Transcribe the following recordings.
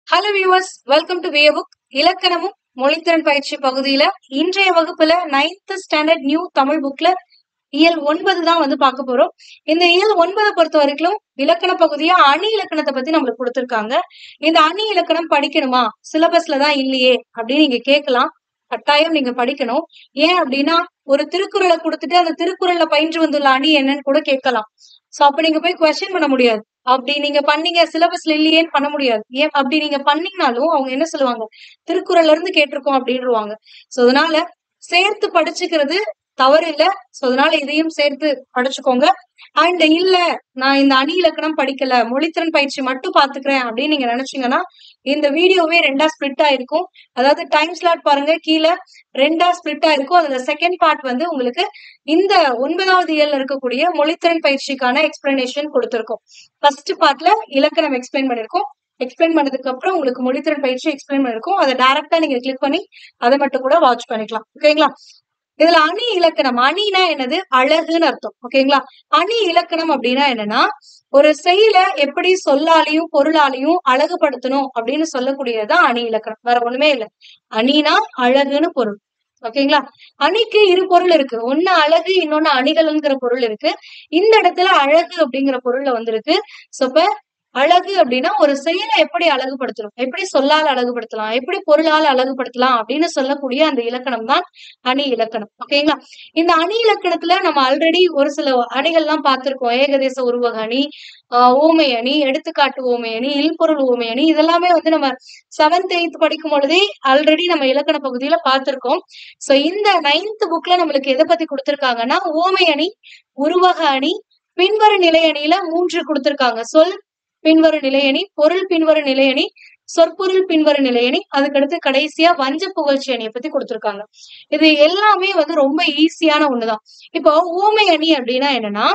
Hello viewers, welcome to Waybook. இலக்கணமும் மொழித்திறன் பயிற்சி பகுதியில இன்றைய வகுப்புல 9th ஸ்டாண்டர்ட் நியூ தமிழ் புக்ல இயல் 9 தான் பார்க்க போறோம். இந்த இயல் 9 பொறுத்த வரைக்கும் இலக்கண பகுதியா அணி இலக்கணத்தை பத்தி நம்மளுக்கு கொடுத்திருக்காங்க. இந்த அணி இலக்கணம் படிக்கணுமா, சிலபஸ்ல தான் இல்லையே அப்படின்னு நீங்க கேட்கலாம். கட்டாயம் நீங்க படிக்கணும். ஏன் அப்படின்னா, ஒரு திருக்குறளை கொடுத்துட்டு அந்த திருக்குறள்ல பயின்று வந்துள்ள அணி என்னன்னு கூட கேட்கலாம். சோ அப்ப நீங்க போய் கொஸ்டின் பண்ண முடியாது. அப்படி நீங்க பண்ணீங்க, சிலபஸ்ல இல்லையேன்னு பண்ண முடியாது. ஏன் அப்படி நீங்க பண்ணீங்கனாலும் அவங்க என்ன சொல்லுவாங்க, திருக்குறள்ல இருந்து கேட்டிருக்கோம் அப்படின்னுவாங்க. சோ அதனால சேர்த்து படிச்சுக்கிறது தவறு இல்ல. சோ அதனால இதையும் சேர்த்து படிச்சுக்கோங்க. அண்ட் இல்ல, நான் இந்த அணி இலக்கணம் படிக்கல, மொழித்திறன் பயிற்சி மட்டும் பாத்துக்கிறேன் அப்படின்னு நீங்க நினைச்சீங்கன்னா, இந்த வீடியோவே ரெண்டா ஸ்பிளிட் ஆயிருக்கும். அதாவது டைம் ஸ்லாட் பாருங்க, கீழே ரெண்டா ஸ்பிளிட் ஆயிருக்கும். அதுல செகண்ட் பார்ட் உங்களுக்கு இந்த 9வது இயல்ல இருக்கக்கூடிய மொழித்திறன் பயிற்சிக்கான எக்ஸ்பிளனேஷன் கொடுத்திருக்கோம். ஃபர்ஸ்ட் பார்ட்ல இலக்கணம் எக்ஸ்பிளைன் பண்ணிருக்கோம். எக்ஸ்பிளைன் பண்ணதுக்கு அப்புறம் உங்களுக்கு மொழித்திறன் பயிற்சி எக்ஸ்பிளைன் பண்ணிருக்கோம். அதை டைரக்டா நீங்க கிளிக் பண்ணி அதை மட்டும் கூட வாட்ச் பண்ணிக்கலாம். ஓகேங்களா? இதுல அணி இலக்கணம், அணினா என்னது, அழகுன்னு அர்த்தம். ஓகேங்களா? அணி இலக்கணம் அப்படின்னா என்னன்னா, ஒரு செயல எப்படி சொல்லாலையும் பொருளாலையும் அழகுபடுத்தணும் அப்படின்னு சொல்லக்கூடியதுதான் அணி இலக்கணம். வேற ஒண்ணுமே இல்லை. அணினா அழகுன்னு பொருள். ஓகேங்களா? அணிக்கு இரு பொருள் இருக்கு. ஒண்ணு அழகு, இன்னொன்னு அணிகள்ங்கிற பொருள் இருக்கு. இந்த இடத்துல அழகு அப்படிங்கிற பொருள்ல வந்திருக்கு. சோ இப்ப அழகு அப்படின்னா ஒரு செயலை எப்படி அழகுபடுத்தணும், எப்படி சொல்லால் அழகுபடுத்தலாம், எப்படி பொருளால் அழகுபடுத்தலாம் அப்படின்னு சொல்லக்கூடிய அந்த இலக்கணம் தான் அணி இலக்கணம். ஓகேங்களா? இந்த அணி இலக்கணத்துல நம்ம ஆல்ரெடி ஒரு சில அணிகள்லாம் பார்த்திருக்கோம். ஏகதேச உருவக அணி, ஓமை அணி, எடுத்துக்காட்டு ஓமை அணி, இல்பொருள் ஓமை அணி, இதெல்லாமே நம்ம 7th 8th படிக்கும் பொழுதே ஆல்ரெடி நம்ம இலக்கண பகுதியில பார்த்திருக்கோம். சோ இந்த 9th புக்ல நம்மளுக்கு எதை பத்தி கொடுத்திருக்காங்கன்னா, ஓமை அணி, உருவக அணி, பின்வரும் நிலை அணியில 3 கொடுத்திருக்காங்க. சொல் பின்வரு நிலையணி, பொருள் பின்வரு நிலையணி, சொற்பொருள் பின்வரு நிலையணி, அதுக்கடுத்து கடைசியா வஞ்ச புகழ்ச்சி அணியை பத்தி கொடுத்திருக்காங்க. இது எல்லாமே ரொம்ப ஈஸியான ஒண்ணுதான். இப்போ ஊமை அணி அப்படின்னா என்னன்னா,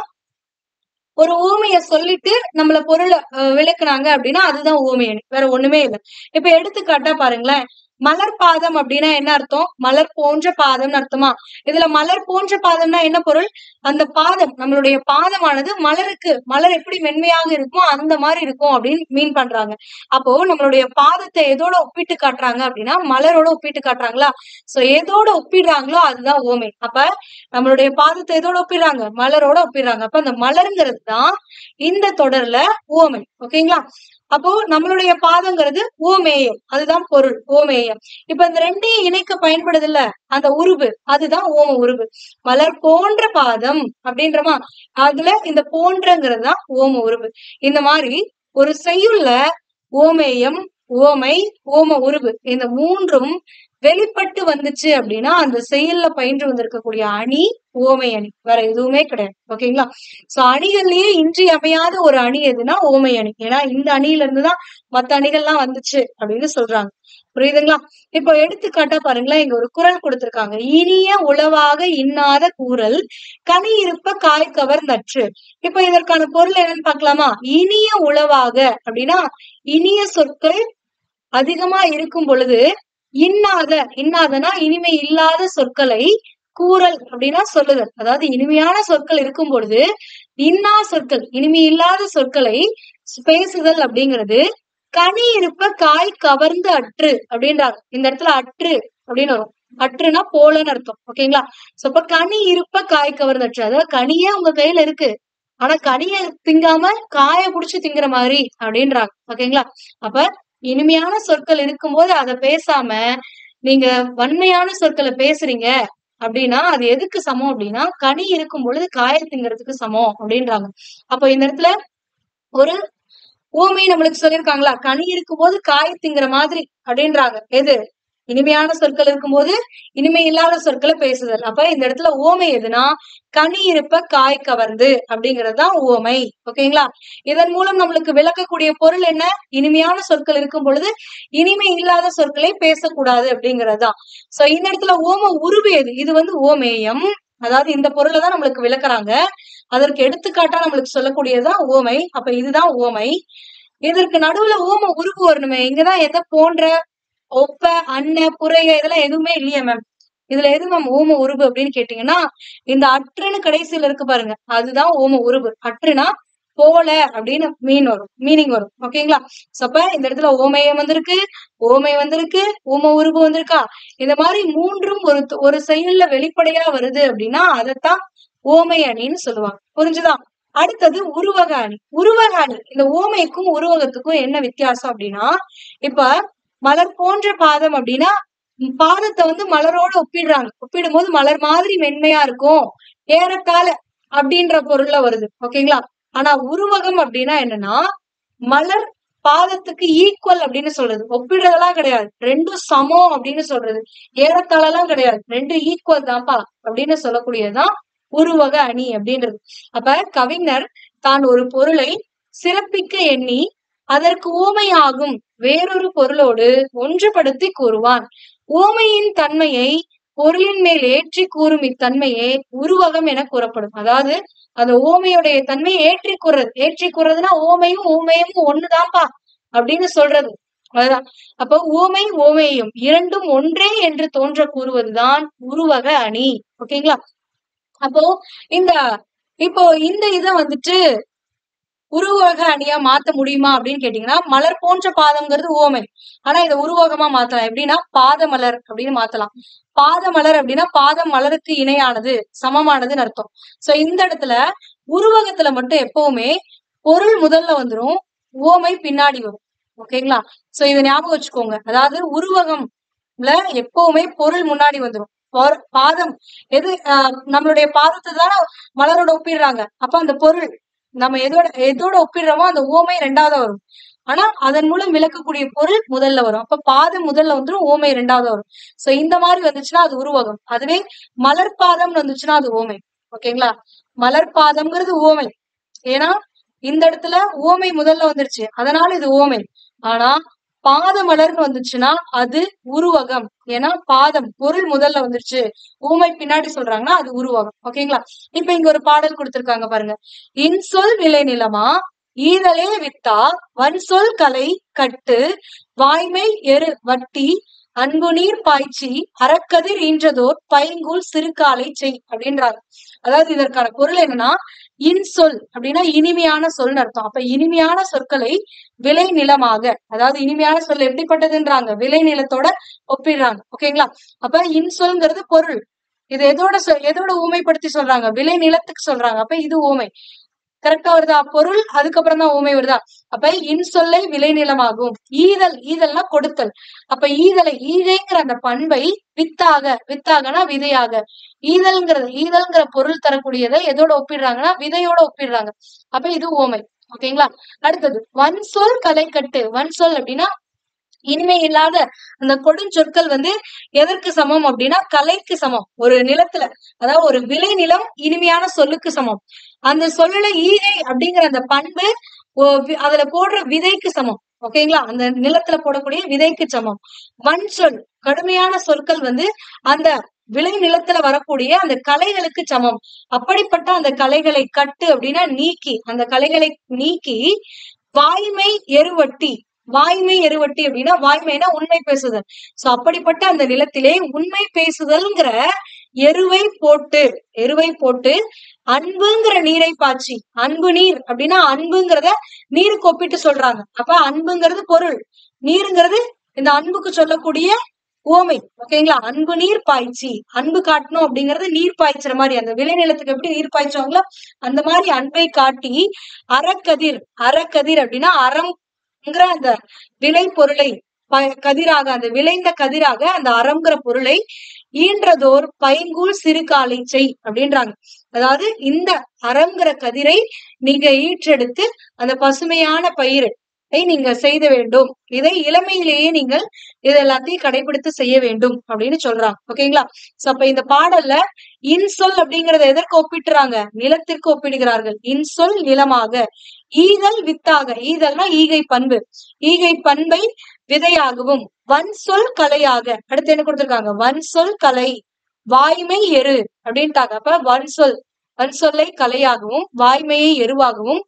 ஒரு ஊமைய சொல்லிட்டு நம்மள பொருளை விளக்குனாங்க அப்படின்னா அதுதான் ஊமை அணி, வேற ஒண்ணுமே இல்லை. இப்ப எடுத்துக்காட்டா பாருங்களேன், மலர் பாதம் அப்படின்னா என்ன அர்த்தம், மலர் போன்ற பாதம்னு அர்த்தமா. இதுல மலர் போன்ற பாதம்னா என்ன பொருள், அந்த பாதம், நம்மளுடைய பாதமானது மலருக்கு, மலர் எப்படி மென்மையாக இருக்குமோ அந்த மாதிரி இருக்கும் அப்படின்னு மீன் பண்றாங்க. அப்போ நம்மளுடைய பாதத்தை எதோட ஒப்பிட்டு காட்டுறாங்க அப்படின்னா மலரோட ஒப்பிட்டு காட்டுறாங்களா. சோ எதோட ஒப்பிடுறாங்களோ அதுதான் ஓமை. அப்ப நம்மளுடைய பாதத்தை எதோட ஒப்பிடுறாங்க, மலரோட ஒப்பிடுறாங்க. அப்ப அந்த மலருங்கிறது தான் இந்த தொடர்ல ஓமை. ஓகேங்களா? அப்போ நம்மளுடைய பாதங்கிறது ஓமேயம், அதுதான் பொருள், ஓமேயம். இப்ப இந்த ரெண்டையும் இணைக்க பயன்படுது இல்ல, அந்த உருவு, அதுதான் ஓம உருவு. மலர் போன்ற பாதம் அப்படின்றமா, அதுல இந்த போன்றங்கிறது தான் ஓம உருவு. இந்த மாதிரி ஒரு செய்யுள்ள ஓமேயம், ஓமை, ஓம உருவு இந்த மூன்றும் வெளிப்பட்டு வந்துச்சு அப்படின்னா அந்த செயல்ல பயின்று வந்திருக்கக்கூடிய அணி ஓமை அணி, வேற எதுவுமே கிடையாது. ஓகேங்களா? சோ அணிகள்லயே இன்றியமையாத ஒரு அணி எதுனா ஓமை அணி. ஏன்னா இந்த அணியில இருந்துதான் மத்த அணிகள்லாம் வந்துச்சு அப்படின்னு சொல்றாங்க. புரியுதுங்களா? இப்போ எடுத்துக்காட்டா பாருங்களேன், இங்க ஒரு குறள் கொடுத்திருக்காங்க. இனிய உளவாக இன்னாத கூறல் கனி இருப்ப காய் கவர்ந்தற்று. இப்ப இதற்கான பொருள் என்னன்னு பாக்கலாமா. இனிய உளவாக அப்படின்னா இனிய சொற்கள் அதிகமா இருக்கும் பொழுது, இன்னாத, இன்னாதனா இனிமை இல்லாத சொற்களை, கூறல் அப்படின்னா சொல்லுதல், அதாவது இனிமையான சொற்கள் இருக்கும் பொழுது இன்னா சொற்கள், இனிமை இல்லாத சொற்களை பேசுதல் அப்படிங்கிறது கனி இருப்ப காய் கவர்ந்து அற்று அப்படின்றாங்க. இந்த இடத்துல அற்று அப்படின்னு வரும். அற்றுனா போலன்னு அர்த்தம். ஓகேங்களா? சோ இப்ப கனி இருப்ப காய் கவர்ந்து அற்று, அதாவது கனியே உங்க கையில இருக்கு, ஆனா கனிய திங்காம காய புடிச்சு திங்குற மாதிரி அப்படின்றாங்க. ஓகேங்களா? அப்ப இனிமையான சொற்கள் இருக்கும்போது அதை பேசாம நீங்க வன்மையான சொற்களை பேசுறீங்க அப்படின்னா அது எதுக்கு சமம் அப்படின்னா, கனி இருக்கும் பொழுது காய திங்கிறதுக்கு சமம் அப்படின்றாங்க. அப்ப இந்த இடத்துல ஒரு ஊமை நம்மளுக்கு சொல்லியிருக்காங்களா, கனி இருக்கும் போது காய திங்கிற மாதிரி அப்படின்றாங்க. எது, இனிமையான சொற்கள் இருக்கும்போது இனிமை இல்லாத சொற்களை பேசுதல். அப்ப இந்த இடத்துல ஓமை எதுனா கனி இருப்ப காய் கவர்ந்து அப்படிங்கறதுதான் ஓமை. ஓகேங்களா? இதன் மூலம் நம்மளுக்கு விளக்கக்கூடிய பொருள் என்ன, இனிமையான சொற்கள் இருக்கும் பொழுது இனிமை இல்லாத சொற்களை பேசக்கூடாது அப்படிங்கறதுதான். சோ இந்த இடத்துல ஓம உருவு எது, இது ஓமேயம், அதாவது இந்த பொருளை தான் நம்மளுக்கு விளக்குறாங்க. அதற்கு எடுத்துக்காட்டா நம்மளுக்கு சொல்லக்கூடியதுதான் ஓமை. அப்ப இதுதான் ஓமை. இதற்கு நடுவுல ஓம உருவு வரணுமே. இங்கதான் எந்த போன்ற, ஒப்ப, அன்ன, புரைய இதெல்லாம் எதுவுமே இல்லையா மேம். இதுல எது மேம் ஓம உருவு அப்படின்னு கேட்டீங்கன்னா, இந்த அற்றுன்னு கடைசியில இருக்கு பாருங்க, அதுதான் ஓம உருவு. அற்றுனா போல அப்படின்னு மீனிங் வரும். ஓகேங்களா? அப்ப இந்த இடத்துல ஓமேயம் வந்திருக்கு, ஓமை வந்திருக்கு, ஊம உருபு வந்திருக்கா. இந்த மாதிரி மூன்றும் ஒரு செயல்ல வெளிப்படையா வருது அப்படின்னா அதைத்தான் ஓமை அணின்னு சொல்லுவாங்க. புரிஞ்சுதா? அடுத்தது உருவக அணி. உருவக அணி இந்த ஓமைக்கும் உருவகத்துக்கும் என்ன வித்தியாசம் அப்படின்னா, இப்ப மலர் போன்ற பாதம் அப்படின்னா பாதத்தை மலரோட ஒப்பிடுறாங்க. ஒப்பிடும் போது மலர் மாதிரி மென்மையா இருக்கும் ஏறத்தாழ அப்படின்ற பொருள்ல வருது. ஓகேங்களா? ஆனா உருவகம் அப்படின்னா என்னன்னா மலர் பாதத்துக்கு ஈக்குவல் அப்படின்னு சொல்றது. ஒப்பிடுறதெல்லாம் கிடையாது. ரெண்டும் சமம் அப்படின்னு சொல்றது. ஏறத்தாழ எல்லாம் கிடையாது. ரெண்டு ஈக்குவல் தான்ப்பா அப்படின்னு சொல்லக்கூடியதுதான் உருவக அணி அப்படின்றது. அப்ப கவிஞர் தான் ஒரு பொருளை சிறப்பிக்க எண்ணி அதற்கு ஊமையாகும் வேறொரு பொருளோடு ஒன்றுபடுத்தி கூறுவான். ஊமையின் தன்மையை பொருளின் மேல் ஏற்றி கூறும் இத்தன்மையே உருவகம் என கூறப்படும். அதாவது அந்த ஓமையுடைய தன்மையை ஏற்றி கூறதுன்னா ஓமையும் ஊமையும் ஒண்ணுதான்ப்பா அப்படின்னு சொல்றது. அதுதான். அப்போ ஊமை ஓமையும் இரண்டும் ஒன்றே என்று தோன்ற கூறுவதுதான் உருவக அணி. ஓகேங்களா? அப்போ இந்த இந்த இத உருவக அணியா மாத்த முடியுமா அப்படின்னு கேட்டீங்கன்னா, மலர் போன்ற பாதம்ங்கிறது ஓமை. ஆனா இதை உருவகமா மாத்தலாம். எப்படின்னா பாத மலர் அப்படின்னு மாத்தலாம். பாத மலர் அப்படின்னா பாதம் மலருக்கு இணையானது, சமமானதுன்னு அர்த்தம். சோ இந்த இடத்துல உருவகத்துல மட்டும் எப்பவுமே பொருள் முதல்ல வந்துரும், ஓமை பின்னாடி வரும். ஓகேங்களா? சோ இதை ஞாபகம் வச்சுக்கோங்க. அதாவது உருவகம்ல எப்பவுமே பொருள் முன்னாடி வந்துரும். பாதம் எது நம்மளுடைய பாதத்தை தானே மலரோட ஒப்பிடுறாங்க. அப்ப அந்த பொருள் நம்ம எதோட ஒப்பிடுறோமோ அந்த ஓமை ரெண்டாவது வரும். ஆனா அதன் மூலம் விளக்கக்கூடிய பொருள் முதல்ல வரும். அப்ப பாதம் முதல்ல வந்துரும், ஓமை ரெண்டாவது வரும். சோ இந்த மாதிரி வந்துச்சுன்னா அது உருவகம். அதுவே மலர் பாதம் வந்துச்சுன்னா அது ஓமை. ஓகேங்களா? மலர் பாதம்ங்கிறது ஓமை. ஏன்னா இந்த இடத்துல ஓமை முதல்ல வந்துருச்சு, அதனால இது ஓமை. ஆனா பாத மலர்னு வந்துச்சுன்னா அது உருவகம். ஏன்னா பாதம் பொருள் முதல்ல வந்துருச்சு, ஊமை பின்னாடி சொல்றாங்கன்னா அது உருவகம். ஓகேங்களா? இப்ப இங்க ஒரு பாடல் கொடுத்திருக்காங்க பாருங்க. இன்சொல் விளை நிலமா ஈதலே வித்தா வன்சொல் கலை கட்டு வாய்மை எரு வட்டி அன்பு நீர் பாய்ச்சி அறக்கதிர் ஈன்றதோர் பைங்கூல் சிறுகாலை செய் அப்படின்றாங்க. அதாவது இதற்கான பொருள் என்னன்னா, இன்சொல் அப்படின்னா இனிமையான சொல்னு அர்த்தம். அப்ப இனிமையான சொற்களை விளை நிலமாக, அதாவது இனிமையான சொல் எப்படிப்பட்டதுன்றாங்க, விளை நிலத்தோட ஒப்பிடுறாங்க. ஓகேங்களா? அப்ப இன்சொல்ங்கிறது பொருள். இது எதோட ஊமைப்படுத்தி சொல்றாங்க, விளை நிலத்துக்கு சொல்றாங்க. அப்ப இது ஊமை. கரெக்டா வருதா? பொருள் அதுக்கப்புறம் தான் ஊமை வருதா? அப்ப இன்சொல்லை விளைநிலமாகும். ஈதல்னா கொடுத்தல். அப்ப ஈகைங்கிற அந்த பண்பை வித்தாகனா விதையாக, ஈதல்ங்கிற பொருள் தரக்கூடியதை எதோட ஒப்பிடுறாங்கன்னா விதையோட ஒப்பிடுறாங்க. அப்ப இது ஊமை. ஓகேங்களா? அடுத்தது வன்சொல் கலைக்கட்டு. வன்சொல் அப்படின்னா இனிமை இல்லாத அந்த கொடுஞ்சொற்கள் எதற்கு சமம் அப்படின்னா கலைக்கு சமம். ஒரு நிலத்துல, அதாவது ஒரு விளை நிலம் இனிமையான சொல்லுக்கு சமம். அந்த சொல்லுல ஈகை அப்படிங்கிற அந்த பண்பு அதுல போடுற விதைக்கு சமம். ஓகேங்களா? அந்த நிலத்துல போடக்கூடிய விதைக்கு சமம். வன் சொல் கடுமையான சொற்கள் அந்த விளை நிலத்துல வரக்கூடிய அந்த கலைகளுக்கு சமம். அப்படிப்பட்ட அந்த கலைகளை கட்டு அப்படின்னா நீக்கி, அந்த கலைகளை நீக்கி வாய்மை எருவட்டி. வாய்மை எருவட்டி அப்படின்னா வாய்மைனா உண்மை பேசுதல். சோ அப்படிப்பட்ட அந்த நிலத்திலே உண்மை பேசுதல்ங்கிற எருவை போட்டு அன்புங்கிற நீரை பாய்ச்சி. அன்பு நீர் அப்படின்னா அன்புங்கிறத நீருக்கு ஒப்பிட்டு சொல்றாங்க. அப்ப அன்புங்கிறது பொருள், நீருங்கிறது இந்த அன்புக்கு சொல்லக்கூடிய ஓமை. ஓகேங்களா? அன்பு நீர் பாய்ச்சி, அன்பு காட்டணும் அப்படிங்கறது நீர் பாய்ச்சுற மாதிரி, அந்த விளைநிலத்துக்கு எப்படி நீர் பாய்ச்சுவாங்களோ அந்த மாதிரி அன்பை காட்டி அறக்கதிர் அப்படின்னா அறம்ங்கிற அந்த விளை பொருளை கதிராக, அந்த விளைந்த கதிராக அந்த அறம்ங்கிற பொருளை ஈன்றதோர் பைங்கூல் சிறுகாலை செய் அப்படின்றாங்க. அதாவது இந்த அறம்ங்கிற கதிரை நீங்க ஈற்றெடுத்து அந்த பசுமையான பயிரை நீங்க செய்த வேண்டும். இதை இளமையிலேயே நீங்கள் இது எல்லாத்தையும் கடைபிடித்து செய்ய வேண்டும் அப்படின்னு சொல்றாங்க. ஓகேங்களா? சோ அப்ப இந்த பாடல்ல இன்சொல் அப்படிங்கறத எதற்கு ஒப்பிட்டுறாங்க, நிலத்திற்கு ஒப்பிடுகிறார்கள். இன்சொல் நிலமாக, ஈதல் வித்தாக, ஈதல்னா ஈகை பண்பு, ஈகை பண்பை விதையாகவும், வன்சொல் கலையாக. அடுத்து என்ன கொடுத்திருக்காங்க, வன்சொல் கலை வாய்மை எரு அப்படின்ட்டாங்க. அப்ப வன்சொல்லை கலையாகவும் வாய்மையை எருவாகவும்,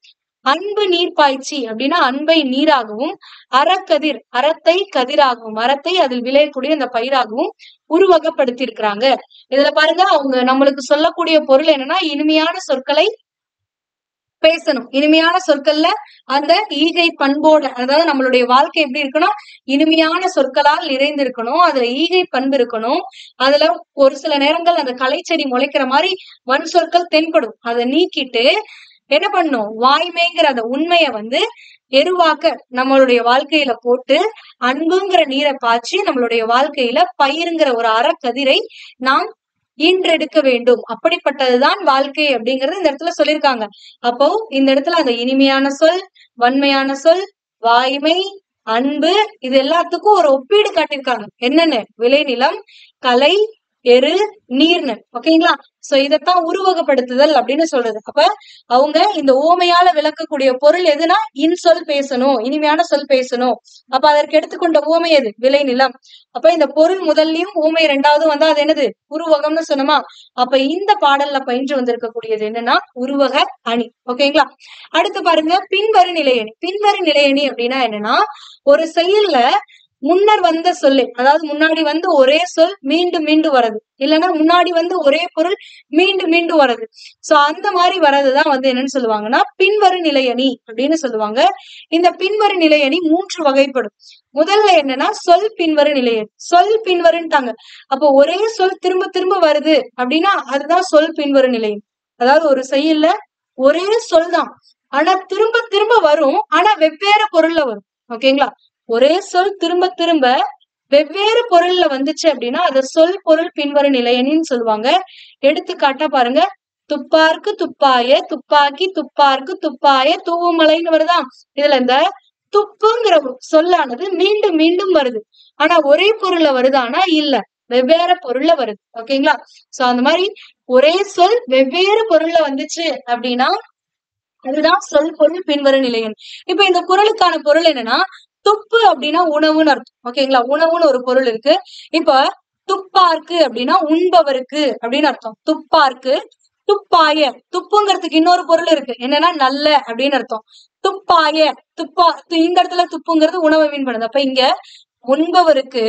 அன்பு நீர் பாய்ச்சி அப்படின்னா அன்பை நீராகவும், அறக்கதிர் அறத்தை கதிராகவும், அறத்தை அதில் விளையக்கூடிய அந்த பயிராகவும் உருவகப்படுத்தி இருக்கிறாங்க. இதுல பாருங்க அவங்க நம்மளுக்கு சொல்லக்கூடிய பொருள் என்னன்னா இனிமையான சொற்களை பேசணும். இனிமையான சொற்கள்ல அந்த ஈகை பண்போட, அதாவது நம்மளுடைய வாழ்க்கை எப்படி இருக்கணும், இனிமையான சொற்களால் நிறைந்திருக்கணும். அதுல ஈகை பண்பு இருக்கணும். அதுல ஒரு சில நேரங்கள் அந்த களைச்செடி முளைக்கிற மாதிரி வன் சொற்கள் தென்படும். அதை நீக்கிட்டு என்ன பண்ணும், வாய்மைங்கிற அந்த உண்மைய எருவாக்க நம்மளுடைய வாழ்க்கையில போட்டு அன்புங்கிற நீரை பாய்ச்சி நம்மளுடைய வாழ்க்கையில பயிருங்கிற ஒரு அறக்கதிரை நாம் ஈன்றெடுக்க வேண்டும். அப்படிப்பட்டதுதான் வாழ்க்கை அப்படிங்கறது இந்த இடத்துல சொல்லியிருக்காங்க. அப்போ இந்த இடத்துல அந்த இனிமையான சொல், வன்மையான சொல், வாய்மை, அன்பு, இது எல்லாத்துக்கும் ஒரு ஒப்பீடு காட்டியிருக்காங்க. என்னன்னு, விளைநிலம், கலை, எரு, நீர்னு. ஓகேங்களா? சோ இதத்தான் உருவகப்படுத்துதல் அப்படின்னு சொல்றது. அப்ப அவங்க இந்த ஓமையால விளக்கக்கூடிய பொருள் எதுனா, இன்சொல் பேசணும், இனிமையான சொல் பேசணும். அப்ப அதற்கு எடுத்துக்கொண்ட ஓமை எது, விளைநிலம். அப்ப இந்த பொருள் முதல்லயும் ஊமை இரண்டாவது வந்தா அது என்னது, உருவகம்னு சொன்னோமா. அப்ப இந்த பாடல்ல பயின்று வந்திருக்கக்கூடியது என்னன்னா உருவக அணி. ஓகேங்களா? அடுத்து பாருங்க, பின்வரு நிலையணி. பின்வரு நிலையணி அப்படின்னா என்னன்னா, ஒரு செயல்ல முன்னர் வந்த சொல்லு, அதாவது முன்னாடி ஒரே சொல் மீண்டும் மீண்டும் வர்றது, இல்லைன்னா முன்னாடி ஒரே பொருள் மீண்டும் மீண்டும் வர்றது. சோ அந்த மாதிரி வர்றதுதான் என்னன்னு சொல்லுவாங்கன்னா பின்வரு நிலையணி அப்படின்னு சொல்லுவாங்க. இந்த பின்வரு நிலையணி 3 வகைப்படும். முதல்ல என்னன்னா சொல் பின்வரு நிலையணி. சொல் பின்வருன்ட்டாங்க. அப்போ ஒரே சொல் திரும்ப திரும்ப வருது அப்படின்னா அதுதான் சொல் பின்வரு நிலையணி. அதாவது ஒரு செயல்ல ஒரே சொல் தான், ஆனா திரும்ப திரும்ப வரும், ஆனா வெவ்வேறு பொருள்ல வரும். ஓகேங்களா? ஒரே சொல் திரும்ப திரும்ப வெவ்வேறு பொருள்ல வந்துச்சு அப்படின்னா அத சொல் பொருள் பின்வரு நிலையணின்னு சொல்லுவாங்க. எடுத்துக்காட்டா பாருங்க, துப்பார்க்கு துப்பாய, துப்பாக்கி துப்பார்க்கு துப்பாய, தூவுமலைன்னு வருதா. இதுல இந்த துப்புங்கிற சொல்லானது மீண்டும் மீண்டும் வருது, ஆனா ஒரே பொருள்ல வருது, ஆனா இல்ல, வெவ்வேறு பொருள்ல வருது. ஓகேங்களா? சோ அந்த மாதிரி ஒரே சொல் வெவ்வேறு பொருள்ல வந்துச்சு அப்படின்னா அதுதான் சொல் பொருள் பின்வரு நிலையணி. இப்ப இந்த குறளுக்கான பொருள் என்னன்னா, துப்பு அப்படின்னா உணவுன்னு அர்த்தம். ஓகேங்களா? உணவுன்னு ஒரு பொருள் இருக்கு. இப்ப துப்பார்க்கு அப்படின்னா உண்பவருக்கு அப்படின்னு அர்த்தம். துப்பார்க்கு, துப்பாய, துப்புங்கிறதுக்கு இன்னொரு பொருள் இருக்கு, என்னன்னா நல்ல அப்படின்னு அர்த்தம். துப்பாய, துப்பா, இந்த இடத்துல துப்புங்கிறது உணவை மீன் பண்ணுது. அப்ப இங்க உண்பவருக்கு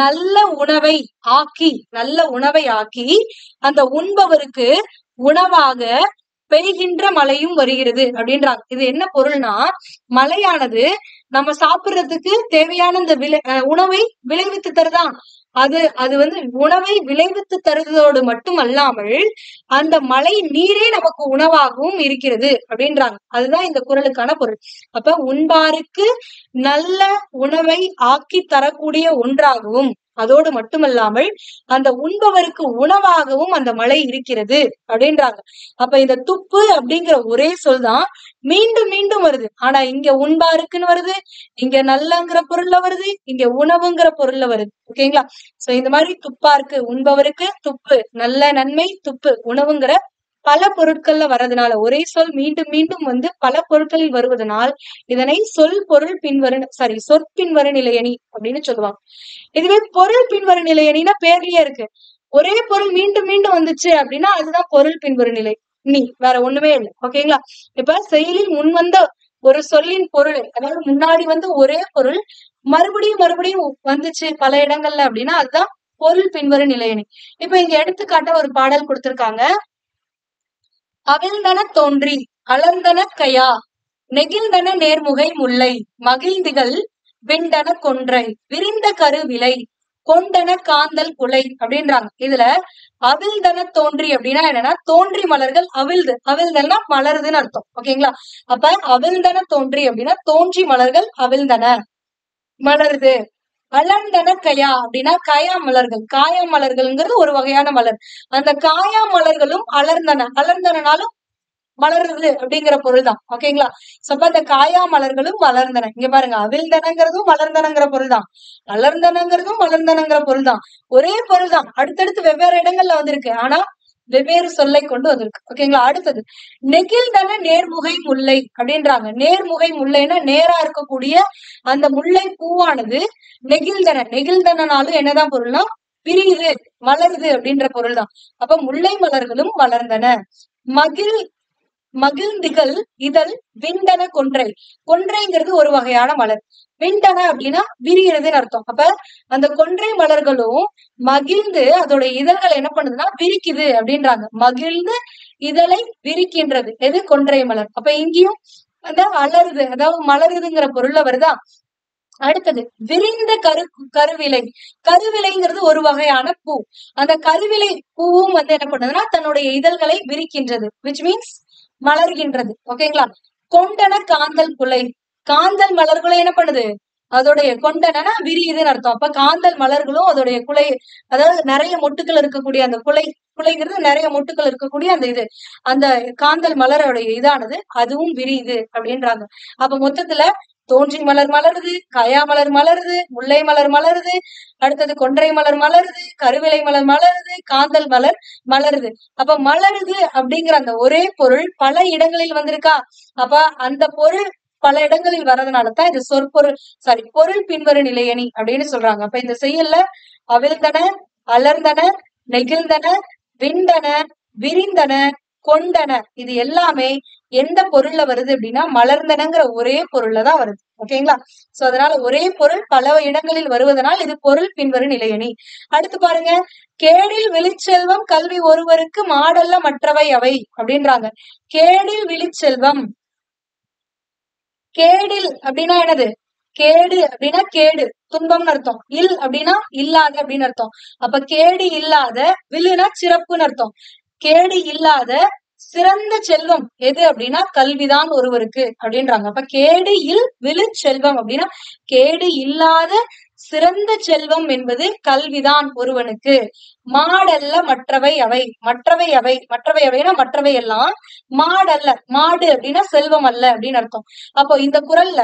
நல்ல உணவை ஆக்கி, நல்ல உணவை ஆக்கி அந்த உண்பவருக்கு உணவாக பெய்கின்ற மழையும் வருகிறது அப்படின்றாங்க. இது என்ன பொருள்னா, மழையானது நம்ம சாப்பிடுறதுக்கு தேவையான இந்த உணவை விளைவித்து தருதான். அது உணவை விளைவித்து தருவதோடு மட்டுமல்லாமல் அந்த மழை நீரே நமக்கு உணவாகவும் இருக்கிறது அப்படின்றாங்க. அதுதான் இந்த குறளுக்கான பொருள். அப்ப உண்பாருக்கு நல்ல உணவை ஆக்கி தரக்கூடிய ஒன்றாகவும், அதோடு மட்டுமல்லாமல் அந்த உண்பவருக்கு உணவாகவும் அந்த மழை இருக்கிறது அப்படின்றாங்க. அப்ப இந்த துப்பு அப்படிங்கிற ஒரே சொல் தான் மீண்டும் மீண்டும் வருது, ஆனா இங்க உண்பாருக்குன்னு வருது, இங்க நல்லங்கிற பொருள்ல வருது, இங்க உணவுங்கிற பொருள்ல வருது. ஓகேங்களா? சோ இந்த மாதிரி துப்பாருக்கு உண்பவருக்கு, துப்பு நல்ல நன்மை, துப்பு உணவுங்கிற பல பொருட்கள்ல வர்றதுனால, ஒரே சொல் மீண்டும் மீண்டும் பல பொருட்களில் வருவதனால் இதனை சொல் பொருள் பின்வரு சொற்பின்வரு நிலையணி அப்படின்னு சொல்லுவாங்க. இதுவே பொருள் பின்வரு நிலையணினா பேர்லயே இருக்கு. ஒரே பொருள் மீண்டும் மீண்டும் வந்துச்சு அப்படின்னா அதுதான் பொருள் பின்வரு நிலை நீ, வேற ஒண்ணுமே இல்லை. ஓகேங்களா? இப்ப செயலில் முன் வந்த ஒரு சொல்லின் பொருள், அதாவது முன்னாடி ஒரே பொருள் மறுபடியும் மறுபடியும் வந்துச்சு பல இடங்கள்ல அப்படின்னா அதுதான் பொருள் பின்வரு நிலையணி. இப்ப இங்க எடுத்துக்காட்ட ஒரு பாடல் கொடுத்திருக்காங்க. அவிழ்ந்தன தோன்றி அலர்ந்தன கையா, நெகிழ்ந்தன நேர்முகை முல்லை, மகிழ்ந்திகள் விண்டன கொன்றை, விரிந்த கரு விலை, கொண்டன காந்தல் குலை அப்படின்றாங்க. இதுல அவிழ்ந்தன தோன்றி அப்படின்னா என்னன்னா, தோன்றி மலர்கள் அவிழ்து, அவிழ்தல்னா மலருதுன்னு அர்த்தம். ஓகேங்களா? அப்ப அவிழ்ந்தன தோன்றி அப்படின்னா தோன்றி மலர்கள் அவிழ்ந்தன, மலருது. அலர்ந்தன கயா அப்படின்னா காயா மலர்கள், காயா மலர்கள்ங்கிறது ஒரு வகையான மலர். அந்த காயா மலர்களும் அலர்ந்தன, அலர்ந்தனாலும் மலருது அப்படிங்கிற பொருள் தான். ஓகேங்களா? சப்ப அந்த காயா மலர்களும் வளர்ந்தன. இங்க பாருங்க, அவிழ்ந்தனங்கிறதும் வளர்ந்தனங்கிற பொருள் தான், அலர்ந்தனங்கிறதும் வளர்ந்தனங்கிற பொருள் தான். ஒரே பொருள் தான், அடுத்தடுத்து வெவ்வேறு இடங்கள்ல வந்திருக்கு, ஆனா வெவ்வேறு சொல்லை கொண்டு வந்திருக்கு. ஓகேங்களா? அடுத்தது நெகிழ்ந்தன நேர்முகை முல்லை அப்படின்றாங்க. நேர்முகை முல்லைன்னா நேரா இருக்கக்கூடிய அந்த முல்லை பூவானது நெகிழ்ந்தன, நெகிழ்ந்தனாலும் என்னதான் பொருள்னா பிரியுது, மலருது அப்படின்ற பொருள் தான். அப்ப முல்லை மலர்களும் வளர்ந்தன. மகிழ்ந்திகள் இதழ் விண்டன கொன்றை, கொன்றைங்கிறது ஒரு வகையான மலர். விண்டன அப்படின்னா விரிகிறதுன்னு அர்த்தம். அப்ப அந்த கொன்றை மலர்களும் மகிழ்ந்து அதோட இதழ்களை என்ன பண்ணுதுன்னா விரிக்குது அப்படின்றாங்க. மகிழ்ந்து இதழை விரிக்கின்றது. எது? கொன்றை மலர். அப்ப இங்கேயும் அலருது, அதாவது மலருதுங்கிற பொருள்ல வருதா. அடுத்தது விரிந்த கருவிலை. கருவிலைங்கிறது ஒரு வகையான பூ. அந்த கருவிலை பூவும் என்ன பண்ணுதுன்னா தன்னுடைய இதழ்களை விரிக்கின்றது, விச் மீன்ஸ் மலர்கின்றது. ஓகேங்களா. கொண்டன காந்தல் குலை. காந்தல் மலர்களும் என்ன பண்ணுது? அதோடைய கொண்டனா விரியுதுன்னு அர்த்தம். அப்ப காந்தல் மலர்களும் அதோடைய குலை, அதாவது நிறைய மொட்டுக்கள் இருக்கக்கூடிய அந்த குலைங்கிறது நிறைய மொட்டுக்கள் இருக்கக்கூடிய அந்த காந்தல் மலரோடைய இதானது அதுவும் விரியுது அப்படின்றாங்க. அப்ப மொத்தத்துல தோன்றி மலர் மலருது, கயா மலர் மலருது, முல்லை மலர் மலருது, அடுத்தது கொன்றை மலர் மலருது, கருவிலை மலர் மலருது, காந்தல் மலர் மலருது. அப்ப மலருது அப்படிங்கிற அந்த ஒரே பொருள் பல இடங்களில் வந்திருக்கா. அப்ப அந்த பொருள் பல இடங்களில் வர்றதுனாலதான் இது பொருள் பின்வரு நிலையணி அப்படின்னு சொல்றாங்க. அப்ப இந்த செய்யுள்ல அவிழ்ந்தன, அலர்ந்தன, நெகிழ்ந்தன, விண்டன, விரிந்தன, கொண்டன, இது எல்லாமே எந்த பொருள்ல வருது அப்படின்னா மலர்ந்தனங்கிற ஒரே பொருள்ல தான் வருது. ஓகேங்களா. சோ அதனால ஒரே பொருள் பல இடங்களில் வருவதனால் இது பொருள் பின்வரு நிலையணி. அடுத்து பாருங்க, கேடில் விழிச்செல்வம் கல்வி ஒருவருக்கு மாடல்ல மற்றவை அவை அப்படின்றாங்க. கேடில் விழிச்செல்வம். கேடில் அப்படின்னா என்னது? கேடு அப்படின்னா கேடு, துன்பம்னு அர்த்தம். இல் அப்படின்னா இல்லாத அப்படின்னு அர்த்தம். அப்ப கேடு இல்லாத, விழுனா சிறப்புன்னு அர்த்தம். கேடு இல்லாத சிறந்த செல்வம் எது அப்படின்னா கல்விதான் ஒருவருக்கு அப்படின்றாங்க. அப்ப கேடு இல் விழு செல்வம் அப்படின்னா கேடு இல்லாத சிறந்த செல்வம் என்பது கல்விதான் ஒருவனுக்கு. மாடல்ல மற்றவை அவை. மற்றவை அவைனா மற்றவை எல்லாம். மாடல்ல, மாடு அப்படின்னா செல்வம் அல்ல அப்படின்னு அர்த்தம். அப்போ இந்த குறள்ல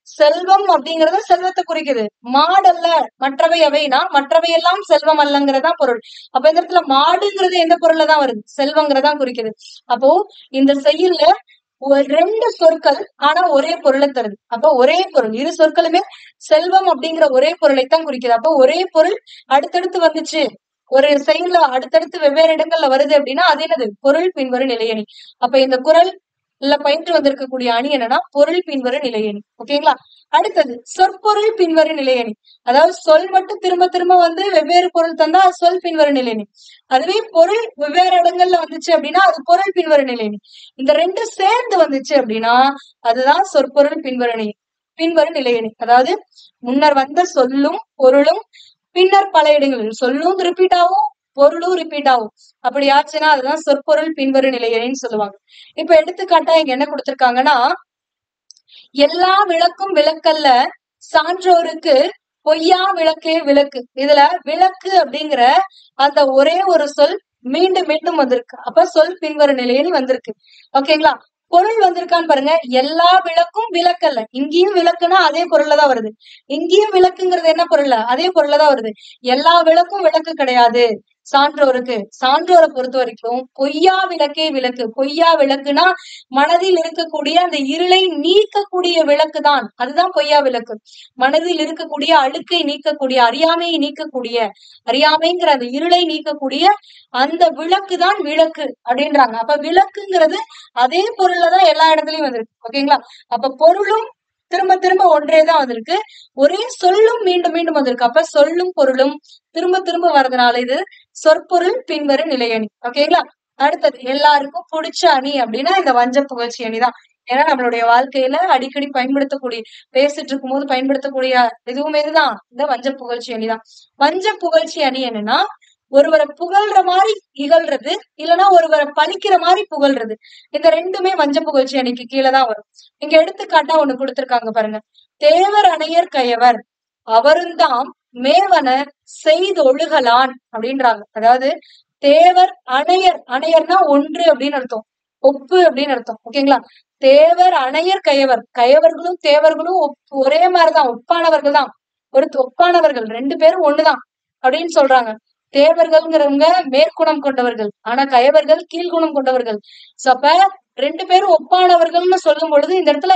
செல்வம் அப்படிங்கறது செல்வத்தை குறிக்குது. மாடல்ல மற்றவை அவைனா மற்றவை எல்லாம் செல்வம் அல்லங்கிறதா பொருள். அப்ப இந்த இடத்துல மாடுங்கிறது எந்த பொருள்ல தான் வருது? செல்வங்கிறதா குறிக்குது. அப்போ இந்த செய்யுள்ல ரெண்டு சொற்கள் ஆனா ஒரே பொருளை தருது. அப்ப ஒரே பொருள், இரு சொற்களுமே செல்வம் அப்படிங்கிற ஒரே பொருளைத்தான் குறிக்குது. அப்போ ஒரே பொருள் அடுத்தடுத்து வந்துச்சு, ஒரு செயல்ல அடுத்தடுத்து வெவ்வேறு இடங்கள்ல வருது அப்படின்னா அது என்னது? பொருள் பின்வரு நிலையணி. அப்ப இந்த குறள் பயின்று வந்திருக்கக்கூடிய அணி என்னன்னா பொருள் பின்வரு நிலையணி. ஓகேங்களா. அடுத்தது சொற்பொருள் பின்வரு நிலையணி. அதாவது சொல் மட்டும் திரும்ப திரும்ப வந்து வெவ்வேறு பொருள் தந்தா சொல் பின்வரு நிலையணி. அதுவே பொருள் வெவ்வேறு இடங்கள்ல வந்துச்சு அப்படின்னா அது பொருள் பின்வரு நிலையணி. இந்த ரெண்டு சேர்ந்து வந்துச்சு அப்படின்னா அதுதான் சொற்பொருள் பின்வரு நிலையணி. அதாவது முன்னர் வந்த சொல்லும் பொருளும் பின்னர் பல இடங்களில் சொல்லும் ரிப்பீட் ஆகும், பொருளும் ரிப்பீட் ஆகும். அப்படி ஆச்சுன்னா அதுதான் சொற்பொருள் பின்வரு நிலையணின்னு சொல்லுவாங்க. இப்ப எடுத்துக்காட்டா இங்க என்ன கொடுத்திருக்காங்கன்னா, எல்லா விளக்கும் விளக்கல்ல சான்றோருக்கு பொய்யா விளக்கே விளக்கு. இதுல விளக்கு அப்படிங்கிற அந்த ஒரே ஒரு சொல் மீண்டும் மீண்டும் வந்திருக்கு. அப்ப சொல் பின்வரு நிலையணி வந்திருக்கு. ஓகேங்களா. பொருள் வந்திருக்கான்னு பாருங்க. எல்லா விளக்கும் விளக்கல்ல. இங்கேயும் விளக்குனா அதே பொருள்லதான் வருது. இங்கேயும் விளக்குங்கிறது என்ன பொருள்? அதே பொருள்லதான் வருது. எல்லா விளக்கும் விளக்கு கிடையாது சான்றோருக்கு. சான்றோரை பொறுத்த வரைக்கும் பொய்யா விளக்கே விளக்கு. பொய்யா விளக்குனா மனதில் இருக்கக்கூடிய அந்த இருளை நீக்கக்கூடிய விளக்கு தான், அதுதான் பொய்யா விளக்கு. மனதில் இருக்கக்கூடிய அழுக்கை நீக்கக்கூடிய, அறியாமையை நீக்கக்கூடிய, அறியாமைங்கிற அந்த இருளை நீக்கக்கூடிய அந்த விளக்கு தான் விளக்கு அப்படின்றாங்க. அப்ப விளக்குங்கிறது அதே பொருள்லதான் எல்லா இடத்துலயும் வந்திருக்கு. ஓகேங்களா. அப்ப பொருளும் திரும்ப திரும்ப ஒன்றேதான் வந்திருக்கு, ஒரே சொல்லும் மீண்டும் மீண்டும் வந்திருக்கு. அப்ப சொல்லும் பொருளும் திரும்ப திரும்ப வர்றதுனால இது சொற்பொருள் பின்வரு நிலையணி. ஓகேங்களா. அடுத்தது எல்லாருக்கும் பிடிச்ச அணி அப்படின்னா இந்த வஞ்ச புகழ்ச்சி அணிதான். ஏன்னா நம்மளுடைய வாழ்க்கையில அடிக்கடி பயன்படுத்தக்கூடிய, பேசிட்டு இருக்கும் போது பயன்படுத்தக்கூடிய எதுவுமே இதுதான், இந்த வஞ்ச புகழ்ச்சி அணிதான். வஞ்ச புகழ்ச்சி அணி என்னன்னா ஒருவரை புகழ்ற மாதிரி இகழ்றது, இல்லைன்னா ஒருவரை பழிக்கிற மாதிரி புகழ்றது. இந்த ரெண்டுமே வஞ்ச புகழ்ச்சி அணிக்கு கீழேதான் வரும். இங்க எடுத்துக்காட்டா ஒண்ணு கொடுத்திருக்காங்க பாருங்க. தேவர் அணையர் கயவர் அவருந்தாம் மேவன செய்து ஒழுகலான் அப்படின்றாங்க. அதாவது தேவர் அணையர், அணையர்னா ஒன்று அப்படின்னு அர்த்தம், ஒப்பு அப்படின்னு அர்த்தம். ஓகேங்களா. தேவர் அணையர் கயவர், கயவர்களும் தேவர்களும் ஒரே மாதிரிதான், ஒப்பானவர்கள் தான், ஒப்பானவர்கள், ரெண்டு பேரும் ஒண்ணுதான் அப்படின்னு சொல்றாங்க. தேவர்கள்ங்கிறவங்க மேற்குணம் கொண்டவர்கள், ஆனா கயவர்கள் கீழ்குணம் கொண்டவர்கள். அப்ப ரெண்டு பேரும் ஒப்பானவர்கள்னு சொல்லும் பொழுது இந்த இடத்துல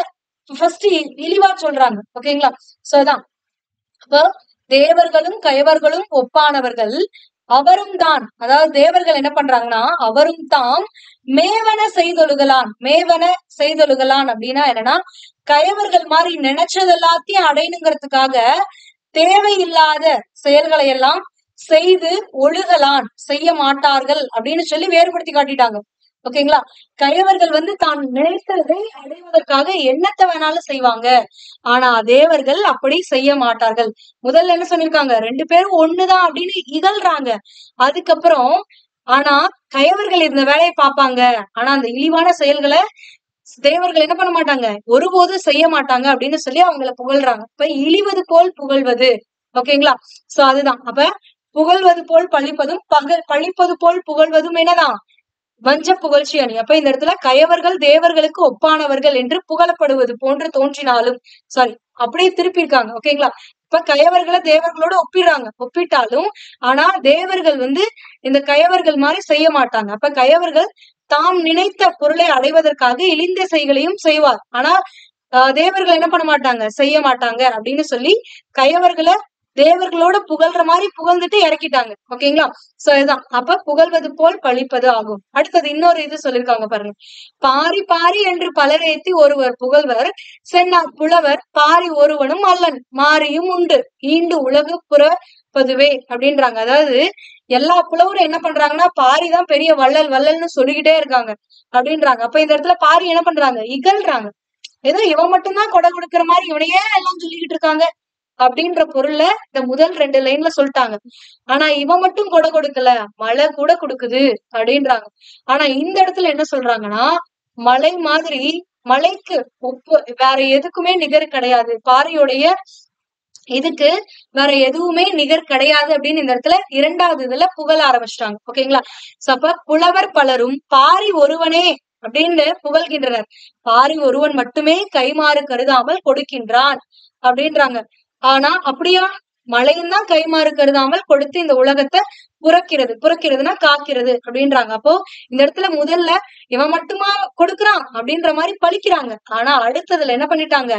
ஃபர்ஸ்ட் இழிவா சொல்றாங்க. ஓகேங்களா. சோ அதான் அப்போ தேவர்களும் கயவர்களும் ஒப்பானவர்கள், அவரும் தான், அதாவது தேவர்கள் என்ன பண்றாங்கன்னா அவரும் தாம் மேவன செய்தொழுகலான். மேவன செய்தொழுகலான் அப்படின்னா என்னன்னா கயவர்கள் மாதிரி நினைச்சது எல்லாத்தையும் அடையணுங்கிறதுக்காக தேவையில்லாத செயல்களை எல்லாம் செய்து ஒழுகலான், செய்ய மாட்டார்கள் அப்படின்னு சொல்லி வேறுபடுத்தி காட்டிட்டாங்க. ஓகேங்களா? கயவர்கள் வந்து தான் நினைத்ததை அடைவதற்காக என்னத்த வேணாலும் செய்வாங்க. ஆனா தேவர்கள் அப்படி செய்ய மாட்டார்கள். முதல்ல என்ன சொல்லிருக்காங்க, 2 பேரும் ஒண்ணுதான் அப்படின்னு இகழ்றாங்க. அதுக்கப்புறம் ஆனா கயவர்கள் இந்த வேலையை பார்ப்பாங்க. ஆனா அந்த இழிவான செயல்களை தேவர்கள் என்ன பண்ண மாட்டாங்க, ஒருபோதும் செய்ய மாட்டாங்க அப்படின்னு சொல்லி அவங்கள புகழ்றாங்க. இப்ப இழிவது போல் புகழ்வது. ஓகேங்களா? சோ அதுதான். அப்ப புகழ்வது போல் பழிப்பதும் பழிப்பது போல் புகழ்வதும் என்னதான், வஞ்ச புகழ்ச்சி அணி. அப்ப இந்த இடத்துல கயவர்கள் தேவர்களுக்கு ஒப்பானவர்கள் என்று புகழப்படுவது போன்று தோன்றினாலும், சாரி அப்படியே திருப்பியிருக்காங்க. ஓகேங்களா? இப்ப கயவர்களை தேவர்களோட ஒப்பிட்டாலும் ஆனா தேவர்கள் வந்து இந்த கயவர்கள் மாதிரி செய்ய மாட்டாங்க. அப்ப கயவர்கள் தாம் நினைத்த பொருளை அடைவதற்காக இழிந்த செயல்களையும் செய்வார். ஆனா தேவர்கள் என்ன பண்ண மாட்டாங்க, செய்ய மாட்டாங்க அப்படின்னு சொல்லி கயவர்களை தேவர்களோட புகழ்ற மாதிரி புகழ்ந்துட்டு இறக்கிட்டாங்க. ஓகேங்களா? சோ இதுதான். அப்ப புகழ்வது போல் பழிப்பது ஆகும். அடுத்தது இன்னொரு இது சொல்லிருக்காங்க பாருங்க. பாரி பாரி என்று பலர் ஏத்தி ஒருவர் புகழ்வர் சென்னார் புலவர் பாரி ஒருவனும் அல்லன் மாரியும் உண்டு ஈண்டு உலகு புறப்பதுவே அப்படின்றாங்க. அதாவது எல்லா புலவரும் என்ன பண்றாங்கன்னா பாரிதான் பெரிய வள்ளல்னு சொல்லிக்கிட்டே இருக்காங்க அப்படின்றாங்க. அப்ப இந்த இடத்துல பாரி என்ன பண்றாங்க, இகழ்றாங்க. ஏதோ இவன் மட்டும்தான் கொடை கொடுக்கிற மாதிரி இவனையே எல்லாம் சொல்லிக்கிட்டு இருக்காங்க அப்படின்ற பொருள்ல இந்த முதல் 2 லைன்ல சொல்லிட்டாங்க. ஆனா இவன் மட்டும் கொடை கொடுக்கல, மழை கூட கொடுக்குது அப்படின்றாங்க. ஆனா இந்த இடத்துல என்ன சொல்றாங்கன்னா, மழை மாதிரி மழைக்கு ஒப்பு வேற எதுக்குமே நிகர் கிடையாது, பாரியுடைய இதுக்கு வேற எதுவுமே நிகர் கிடையாது அப்படின்னு இந்த இடத்துல 2வது இதுல புகழ ஆரம்பிச்சிட்டாங்க. ஓகேங்களா? சோ அப்ப புலவர் பலரும் பாரி ஒருவனே அப்படின்னு புகழ்கின்றனர். பாரி ஒருவன் மட்டுமே கைமாறு கருதாமல் கொடுக்கின்றான் அப்படின்றாங்க. ஆனா அப்படியா, மழையும் தான் கைமாறு கருதாமல் கொடுத்து இந்த உலகத்தை புறக்கிறதுனா காக்கிறது அப்படின்றாங்க. அப்போ இந்த இடத்துல முதல்ல இவன் மட்டுமா கொடுக்குறான் அப்படின்ற மாதிரி பழிக்கிறாங்க. ஆனா அடுத்ததுல என்ன பண்ணிட்டாங்க,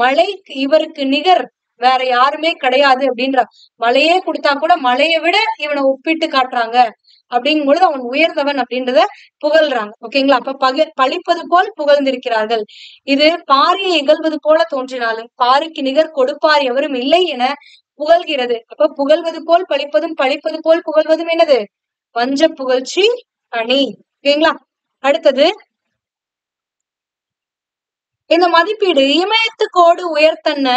மழை இவருக்கு நிகர் வேற யாருமே கிடையாது அப்படின்ற, மழையே கொடுத்தா கூட மழையை விட இவனை ஒப்பிட்டு காட்டுறாங்க. அப்படிங்கும் பொழுது அவன் உயர்ந்தவன் அப்படின்றத புகழ்றாங்க. ஓகேங்களா? அப்ப பழிப்பது போல் புகழ்ந்திருக்கிறார்கள். இது பாரியை இகழ்வது போல தோன்றினாலும் பாரிக்கு நிகர் கொடுப்பார் எவரும் இல்லை என புகழ்கிறது. அப்ப புகழ்வது போல் பழிப்பதும் பழிப்பது போல் புகழ்வதும் என்னது, வஞ்ச புகழ்ச்சி அணி. ஓகேங்களா? அடுத்தது இந்த மதிப்பீடு இமயத்து கோடு உயர்த்தன்ன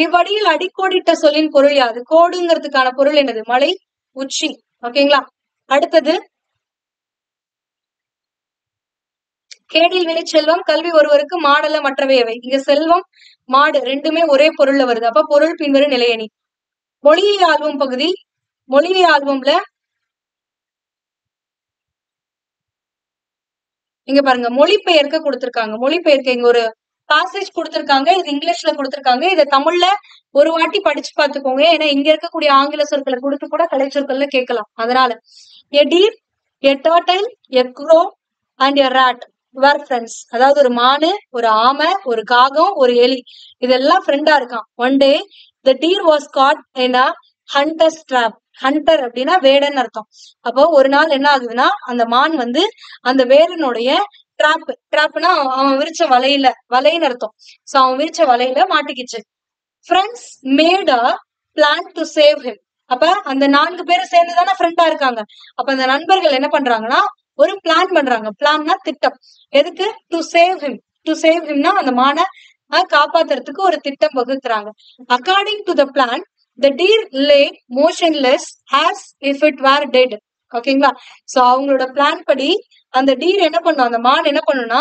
இவ்வடியில் அடிக்கோடிட்ட சொல்லின் பொருள் யாது? கோடுங்கிறதுக்கான பொருள் என்னது, மலை உச்சி. ஓகேங்களா? அடுத்தது கேடில் வினை செல்வம் கல்வி ஒருவருக்கு மாடல்ல மற்றவையவை. இங்க செல்வம் மாடு ரெண்டுமே ஒரே பொருள்ல வருது. அப்ப பொருள் பின்வரும் நிலையணி. மொழியை ஆல்பம் பகுதி, மொழியை ஆல்பம்ல இங்க பாருங்க மொழிபெயர்க்க கொடுத்திருக்காங்க. மொழிபெயர்க்க இங்க ஒரு பாசேஜ் கொடுத்திருக்காங்க. இது இங்கிலீஷ்ல கொடுத்திருக்காங்க. இதை தமிழ்ல ஒரு வாட்டி படிச்சு பார்த்துக்கோங்க. ஏன்னா இங்க இருக்கக்கூடிய ஆங்கில சொற்களை கொடுத்து கூட கலை சொற்கள்ல கேட்கலாம். அதனால a deer, a turtle, a crow and a rat were friends. அதாவது ஒரு மானு, ஒரு ஆமை, ஒரு காகம், ஒரு எலி இதெல்லாம் ஃப்ரெண்டா இருக்கான். One day the deer was caught in a hunter's trap. Hunter அப்படின்னா வேடன் அர்த்தம். அப்போ ஒரு நாள் என்ன ஆகுதுன்னா, அந்த மான் வந்து அந்த வேடனுடைய டிராப்னா அவன் விரிச்ச வலைன்னு அர்த்தம். சோ அவன் விரிச்ச வலையில மாட்டிக்கிச்சு. Friends made a plan to save him. அப்ப அந்த 4 பேரும் சேர்ந்துதானே ஃப்ரெண்டா இருக்காங்க. அப்ப அந்த நண்பர்கள் என்ன பண்றாங்கன்னா ஒரு பிளான் பண்றாங்க. பிளான்னா திட்டம். எதுக்கு? டு சேவ் ஹிம்னா அந்த மான காப்பாத்துறதுக்கு ஒரு திட்டம் வகுக்கிறாங்க. According to the plan the deer lay motionless as if it were dead. ஓகேங்களா? சோ அவங்களோட பிளான் படி அந்த டீர் என்ன பண்ணும், அந்த மான் என்ன பண்ணும்னா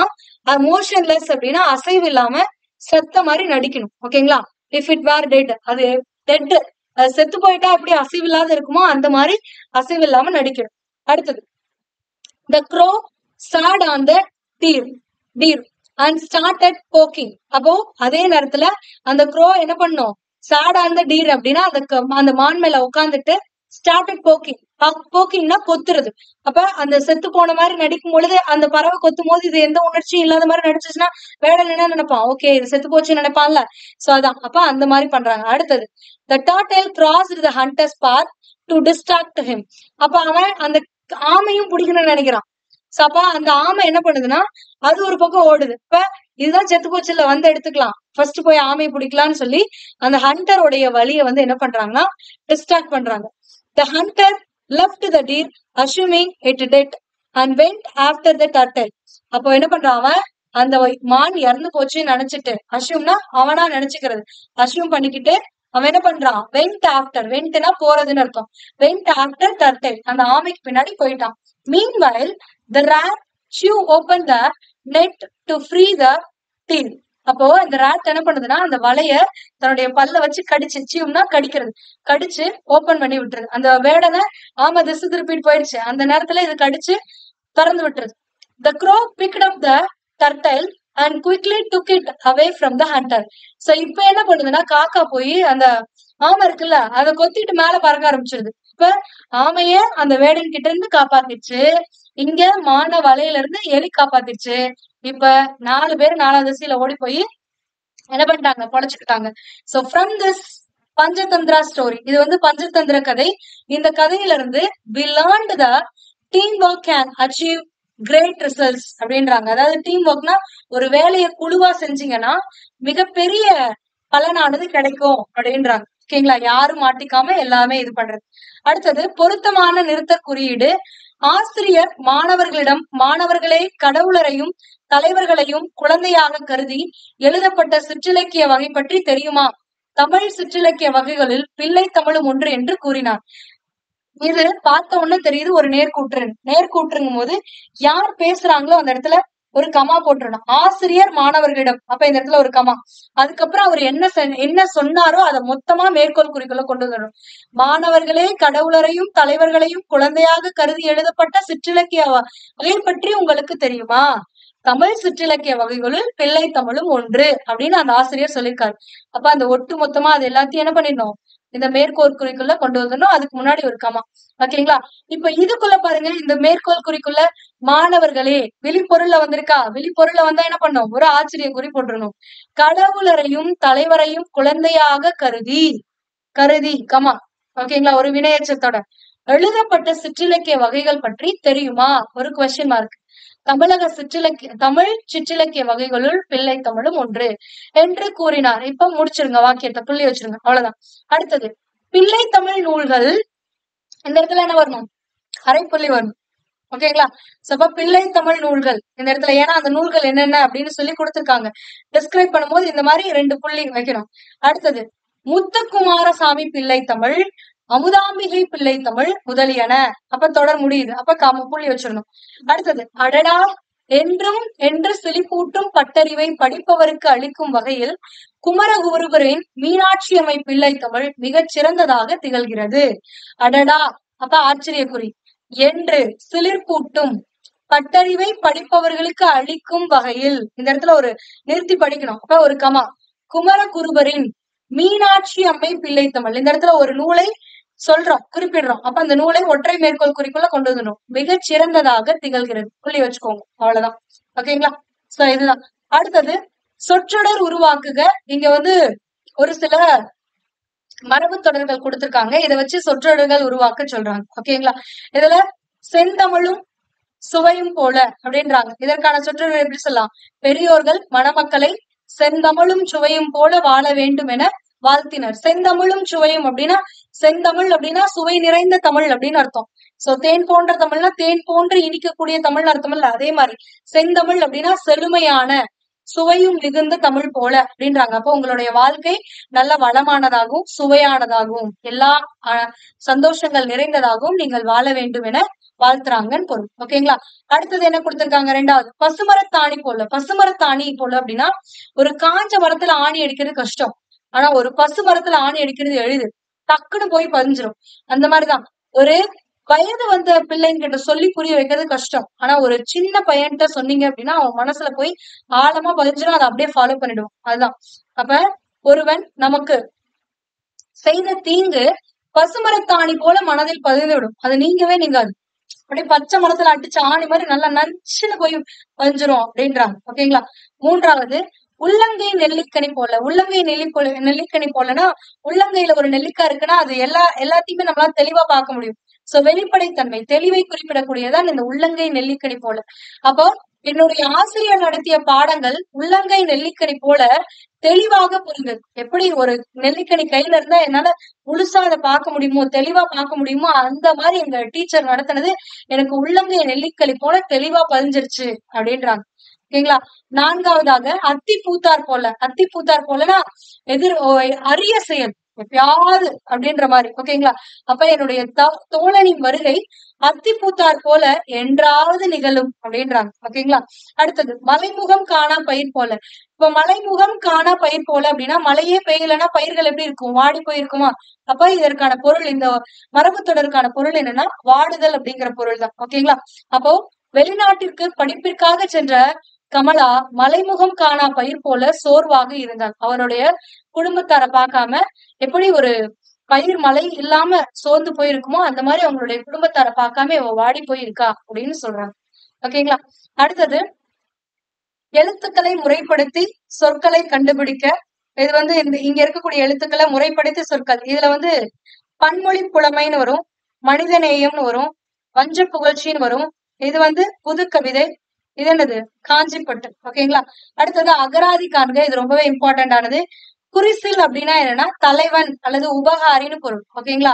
மோஷன்லெஸ் அப்படின்னா அசைவு இல்லாம செத்த மாதிரி நடிக்கணும். ஓகேங்களா? இஃப் இட் வேர் டெட், அது டெட் செத்து போயிட்டா எப்படி அசைவு இல்லாத இருக்குமோ அந்த மாதிரி அசைவு இல்லாம நடிக்கணும். அடுத்தது the crow sat on the deer and started poking. அப்போ அதே நேரத்துல அந்த crow என்ன பண்ணும், சாட் ஆன் த டீர் அப்படின்னா அந்த மான் மேல உட்காந்துட்டு ஸ்டார்டட் போக்கிங்னா கொத்துறது. அப்ப அந்த செத்து போன மாதிரி நடிக்கும் பொழுது அந்த பறவை கொத்தும் போது இது எந்த உணர்ச்சியும் இல்லாத மாதிரி நடிச்சுச்சுன்னா வேடன் என்ன நினைப்பான், ஓகே இது செத்து போச்சுன்னு நினைப்பான்ல. சோ அதான். அப்ப அந்த மாதிரி பண்றாங்க. அடுத்தது the turtle crossed the hunter's path to distract him. அப்ப அவன் அந்த ஆமையும் பிடிக்கணும்னு நினைக்கிறான். சோ அப்ப அந்த ஆமை என்ன பண்ணுதுன்னா அது ஒரு பக்கம் ஓடுது. இப்ப இதுதான் செத்து போச்சு, இல்ல வந்து எடுத்துக்கலாம், ஃபர்ஸ்ட் போய் ஆமையை பிடிக்கலாம்னு சொல்லி அந்த ஹண்டருடைய வழியை வந்து என்ன பண்றாங்கன்னா டிஸ்ட்ராக்ட் பண்றாங்க. The hunter left the deer assuming it dead and went after the turtle. அப்போ என்ன பண்றான் அவன், அந்த மான் இறந்து போச்சுன்னு நினைச்சிட்டு, அஷ்யூம்னா அவனா நினைச்சுக்கிறது, அஷ்யூம் பண்ணிக்கிட்டு அவன் என்ன பண்றான், வெண்ட் ஆஃப்டர், வெண்ட்னா போறதுன்னு அர்த்தம், வெண்ட் ஆஃப்டர் டர்ட்டில், அந்த ஆமைக்கு பின்னாடி போயிட்டான். Meanwhile the rat chew open the net to free the tail. அப்போ இந்த ராட் என்ன பண்ணுதுன்னா அந்த வலைய தன்னுடைய பல்ல வச்சு கடிச்சு, சியூம்னா கடிக்கிறது, கடிச்சு ஓபன் பண்ணி விட்டுருது. அந்த வேடனை ஆமா திசை திருப்பிட்டு போயிடுச்சு, அந்த நேரத்துல இது கடிச்சு திறந்து விட்டுருது. The crow picked up the turtle and quickly took it away from the hunter. So இப்ப என்ன பண்ணுதுன்னா காக்கா போய் அந்த ஆமை இருக்குல்ல அதை கொத்திட்டு மேல பறக்க ஆரம்பிச்சிருது. இப்ப ஆமைய அந்த வேடன் கிட்ட இருந்து காப்பாத்திடுச்சு, இங்க மான வலையில இருந்து எலி காப்பாத்திடுச்சு. இப்ப 4 பேர் 4 திசையில ஓடி போய் என்ன பண்ணிட்டாங்க, பொழைச்சுக்கிட்டாங்க. So from this Panchatantra story, இது வந்து பஞ்சதந்திர கதை. இந்த கதையில இருந்து we learned the teamwork can achieve great results அப்படின்றாங்க. அதாவது டீம் ஒர்க்னா ஒரு வேலையை குழுவா செஞ்சீங்கன்னா மிகப்பெரிய பலனானது கிடைக்கும் அப்படின்றாங்க. ஓகேங்களா, யாரும் மாட்டிக்காம எல்லாமே இது பண்றது. அடுத்தது பொருத்தமான நிறுத்த குறியீடு. ஆசிரியர் மாணவர்களிடம் மாணவர்களே கடவுளரையும் தலைவர்களையும் குழந்தையாக கருதி எழுதப்பட்ட சிற்றிலக்கிய வகை பற்றி தெரியுமா? தமிழ் சிற்றிலக்கிய வகைகளில் பிள்ளை தமிழும் ஒன்று என்று கூறினார். இது பார்த்த உடனே தெரியுது ஒரு நேர்கூற்று. நேர்கூற்றுங்கும் போது யார் பேசுறாங்களோ அந்த இடத்துல ஒரு கமா போட்டுறணும். ஆசிரியர் மாணவர்களிடம், அப்ப இந்த இடத்துல ஒரு கமா. அதுக்கப்புறம் அவர் என்ன சொன்னாரோ அதை மொத்தமா மேற்கோள் குறிக்குள்ள கொண்டு வரணும். மாணவர்களே கடவுளரையும் தலைவர்களையும் குழந்தையாக கருதி எழுதப்பட்ட சிற்றிலக்கிய வகை பற்றி உங்களுக்கு தெரியுமா? தமிழ் சிற்றிலக்கிய வகைகளுள் பிள்ளை தமிழும் ஒன்று அப்படின்னு அந்த ஆசிரியர் சொல்லியிருக்காரு. அப்ப அந்த ஒட்டு மொத்தமா அது எல்லாத்தையும் என்ன பண்ணிடணும், இந்த மேற்கோள் குறிக்குள்ள கொண்டு வந்துடணும். அதுக்கு முன்னாடி ஒரு கமா. ஓகேங்களா, இப்ப இதுக்குள்ள பாருங்க, இந்த மேற்கோள் குறிக்குள்ள மாணவர்களே விழிப்பொருள்ல வந்திருக்கா, விழிப்பொருள்ல வந்தா என்ன பண்ணும், ஒரு ஆச்சரிய குறி போட்டுறணும். கடவுளரையும் தலைவரையும் குழந்தையாக கருதி, கருதி கமா. ஓகேங்களா, ஒரு வினையச்சத்தோட எழுதப்பட்ட சிற்றிலக்கிய வகைகள் பற்றி தெரியுமா, ஒரு கொஸ்டின் மார்க். தமிழ் சிற்றிலக்கிய வகைகளுள் பிள்ளை தமிழும் ஒன்று என்று கூறினார். இப்ப முடிச்சிருங்க, வாக்கியத்தை புள்ளி வச்சிருங்க, அவ்வளவுதான். அடுத்தது பிள்ளை தமிழ் நூல்கள். இந்த இடத்துல என்ன வரணும், அரைப்புள்ளி வரணும். ஓகேங்களா, சப்ப பிள்ளை தமிழ் நூல்கள் இந்த இடத்துல, ஏன்னா அந்த நூல்கள் என்னென்ன அப்படின்னு சொல்லி கொடுத்திருக்காங்க. டிஸ்கிரைப் பண்ணும்போது இந்த மாதிரி 2 புள்ளி வைக்கணும். அடுத்தது முத்துக்குமாரசாமி பிள்ளை தமிழ், அமுதாம்பிகை பிள்ளை தமிழ் முதலியன. அப்ப தொடர் முடியுது, அப்ப புள்ளி வச்சிடணும். அடுத்தது அடடா என்று சிலிப்பூட்டும் பட்டறிவை படிப்பவருக்கு அளிக்கும் வகையில் குமரகுருபரின் மீனாட்சி அம்மை பிள்ளை தமிழ் மிகச் சிறந்ததாக திகழ்கிறது. அடடா, அப்ப ஆச்சரிய குறி. என்று சிலிர்ப்பூட்டும் பட்டறிவை படிப்பவர்களுக்கு அளிக்கும் வகையில், இந்த இடத்துல ஒரு நிறுத்தி படிக்கணும், அப்ப ஒரு கமா. குமரகுருபரின் மீனாட்சி அம்மை பிள்ளை தமிழ், இந்த இடத்துல ஒரு நூலை சொல்றோம், குறிப்பிடுறோம். அப்ப அந்த நூலை ஒற்றை மேற்கோள் குறிக்குள்ள கொண்டு வரணும். மிகச் சிறந்ததாக திகழ்கிறது, புள்ளி வச்சுக்கோங்க, அவ்வளவுதான். ஓகேங்களா, சோ இதுதான். அடுத்தது சொற்றொடர் உருவாக்குக. இங்க வந்து ஒரு சில மரபு தொடர்கள் கொடுத்திருக்காங்க, இதை வச்சு சொற்றொடர்கள் உருவாக்க சொல்றாங்க. ஓகேங்களா, இதுல செந்தமிழும் சுவையும் போல அப்படின்றாங்க. இதற்கான சொற்றொடர் எப்படி சொல்லலாம், பெரியோர்கள் மணமக்களை செந்தமிழும் சுவையும் போல வாழ வேண்டும் என வாழ்த்தினர். செந்தமிழும் சுவையும் அப்படின்னா, செந்தமிழ் அப்படின்னா சுவை நிறைந்த தமிழ் அப்படின்னு அர்த்தம். சோ தேன் போன்ற தமிழ்னா தேன் போன்று இனிக்கக்கூடிய தமிழ்னு அர்த்தம் இல்ல, அதே மாதிரி செந்தமிழ் அப்படின்னா செழுமையான சுவையும் மிகுந்த தமிழ் போல அப்படின்றாங்க. அப்போ உங்களுடைய வாழ்க்கை நல்ல வளமானதாகவும் சுவையானதாகவும் எல்லா சந்தோஷங்கள் நிறைந்ததாகவும் நீங்கள் வாழ வேண்டும் என வாழ்த்துறாங்கன்னு பொருள். ஓகேங்களா, அடுத்தது என்ன கொடுத்திருக்காங்க, 2வது பசுமரத்தாணி போல. பசுமரத்தாணி போல அப்படின்னா ஒரு காஞ்ச மரத்துல ஆணி அடிக்கிறது கஷ்டம், ஆனா ஒரு பசு மரத்துல ஆணி அடிக்கிறது எளிது, டக்குன்னு போய் பதிஞ்சிரும். அந்த மாதிரிதான் ஒரு வயது வந்த பிள்ளைங்கிட்ட சொல்லி புரிய வைக்கிறது கஷ்டம், ஆனா ஒரு சின்ன பையன்கிட்ட சொன்னீங்க அப்படின்னா அவன் மனசுல போய் ஆழமா பதிஞ்சிடும், அதை அப்படியே ஃபாலோ பண்ணிடுவோம். அதுதான். அப்ப ஒருவன் நமக்கு செய்த தீங்கு பசுமரத்தாணி போல மனதில் பதிந்து விடும், அது நீங்கவே நீங்காது. அப்படியே பச்சை மரத்துல அடிச்ச ஆணி மாதிரி நல்லா நச்சுன்னு போய் பதிஞ்சிரும் அப்படின்றாங்க. ஓகேங்களா, 3வது உள்ளங்கை நெல்லிக்கனி போல. உள்ளங்கை நெல்லிக்கனி போலன்னா உள்ளங்கையில ஒரு நெல்லிக்காய் இருக்குன்னா அது எல்லாத்தையுமே நம்மளால தெளிவா பார்க்க முடியும். சோ வெளிப்படைத்தன்மை தெளிவை குறிப்பிடக்கூடியதான் இந்த உள்ளங்கை நெல்லிக்கனி போல. அப்போ என்னுடைய ஆசிரியர் நடத்திய பாடங்கள் உள்ளங்கை நெல்லிக்கனி போல தெளிவாக புரிந்தது. எப்படி ஒரு நெல்லிக்கனி கையில இருந்தா என்னால முழுசா அதை பார்க்க முடியுமோ, தெளிவா பார்க்க முடியுமோ, அந்த மாதிரி எங்க டீச்சர் நடத்தினது எனக்கு உள்ளங்கை நெல்லிக்கனி போல தெளிவா பதிஞ்சிருச்சு அப்படின்றாங்க. ஓகேங்களா? 4வதாக அத்தி பூத்தார் போல. அத்தி பூத்தார் போலனா அரிய செயல். எப்பயாவது அப்படின்ற மாதிரி. ஓகேங்களா? அப்ப என்னுடைய தோழனின் வருகை அத்தி பூத்தார் போல என்றாவது நிகழும் அப்படின்றாங்க. ஓகேங்களா? அடுத்தது மலைமுகம் காணா பயிர் போல. இப்ப மலைமுகம் காணா பயிர் போல அப்படின்னா மழையே பெய்யலன்னா பயிர்கள் எப்படி இருக்கும்? வாடி போயிருக்குமா? அப்ப இதற்கான பொருள், இந்த மரபு தொடருக்கான பொருள் என்னன்னா வாடுதல் அப்படிங்கிற பொருள் தான். ஓகேங்களா? அப்போ வெளிநாட்டிற்கு படிப்பிற்காக சென்ற கமலா மலைமுகம் காணா பயிர் போல சோர்வாக இருந்தாள். அவருடைய குடும்பத்தார பார்க்காம எப்படி ஒரு பயிர் மழை இல்லாம சோர்ந்து போயிருக்குமோ அந்த மாதிரி அவங்களுடைய குடும்பத்தார பார்க்காம இவ வாடி போயிருக்கா அப்படின்னு சொல்றாங்க. ஓகேங்களா? அடுத்தது எழுத்துக்களை முறைப்படுத்தி சொற்களை கண்டுபிடிக்க. இது வந்து இங்க இருக்கக்கூடிய எழுத்துக்களை முறைப்படுத்தி சொற்கள். இதுல பன்மொழி புலமைன்னு வரும், மனிதநேயம்னு வரும், வஞ்ச புகழ்ச்சின்னு வரும். இது புது கவிதை. இது என்னது? காஞ்சிப்பட்டு. ஓகேங்களா? அடுத்தது அகராதி காண்க. இது ரொம்பவே இம்பார்ட்டன்ட் ஆனது. குறிசில் அப்படின்னா என்னன்னா தலைவன் அல்லது உபகாரின்னு பொருள். ஓகேங்களா?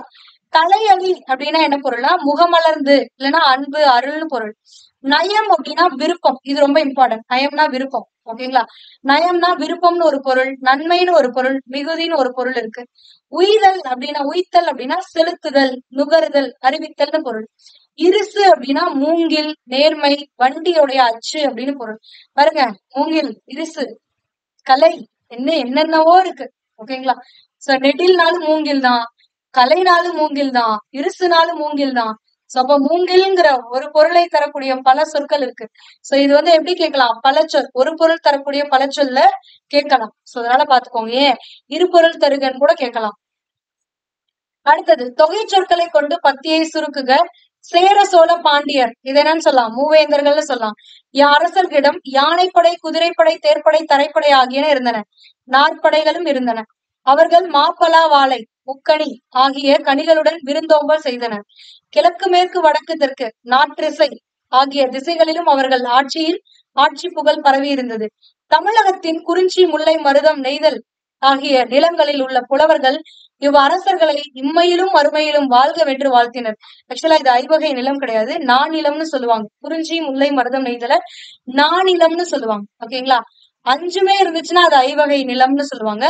தலையணி அப்படின்னா என்ன பொருள்னா முகமலர்ந்து இல்லைன்னா அன்பு அருள்னு பொருள். நயம் அப்படின்னா விருப்பம். இது ரொம்ப இம்பார்ட்டன்ட். நயம்னா விருப்பம். ஓகேங்களா? நயம்னா விருப்பம்னு ஒரு பொருள், நன்மைன்னு ஒரு பொருள், மிகுதின்னு ஒரு பொருள் இருக்கு. உய்தல் அப்படின்னா செலுத்துதல், நுகர்தல், அறிவித்தல்னு பொருள். இருசு அப்படின்னா மூங்கில், நேர்மை, வண்டியுடைய அச்சு அப்படின்னு பொருள். பாருங்க, மூங்கில், இருசு, கலை, என்னென்னவோ இருக்கு. ஓகேங்களா? சோ நெடில்னாலும் மூங்கில் தான், கலைனாலும் மூங்கில் தான், இருசுனாலும் மூங்கில் தான். சோ அப்ப மூங்கில்ங்கிற ஒரு பொருளை தரக்கூடிய பல சொற்கள் இருக்கு. சோ இது எப்படி கேட்கலாம்? பலச்சொல். ஒரு பொருள் தரக்கூடிய பலச்சொல்ல கேட்கலாம். சோ அதனால பாத்துக்கோங்க. ஏன் இரு பொருள் தருகன்னு கூட கேட்கலாம். அடுத்தது தொகை சொற்களை கொண்டு பத்தியை சுருக்குக. சேர சோழ பாண்டியர் இது என்னன்னு சொல்லலாம்? மூவேந்தர்கள்னு சொல்லலாம். அரசர்களிடம் யானைப்படை, குதிரைப்படை, தேர்ப்படை, தரைப்படை ஆகியன இருந்தன. நாற்படைகளும் இருந்தன. அவர்கள் மாப்பலா வாழை, முக்கணி ஆகிய கனிகளுடன் விருந்தோம்பல் செய்தனர். கிழக்கு மேற்கு வடக்கு தெற்கு நாற்றிசை ஆகிய திசைகளிலும் அவர்கள் ஆட்சி புகழ் பரவி இருந்தது. தமிழகத்தின் குறிஞ்சி, முல்லை, மருதம், நெய்தல் ஆகிய நிலங்களில் உள்ள புலவர்கள் அரசர்களை இம்மையிலும் மறுமையிலும் வாழ்கவென்று வாழ்த்தினர். ஆக்சுவலா இது ஐவகை நிலம் கிடையாது, நானிலம்னு சொல்லுவாங்க. குறிஞ்சி, முல்லை, மருதம், நெய்தல நானிலம்னு சொல்லுவாங்க. ஓகேங்களா? 5மே இருந்துச்சுன்னா அது ஐவகை நிலம்னு சொல்லுவாங்க.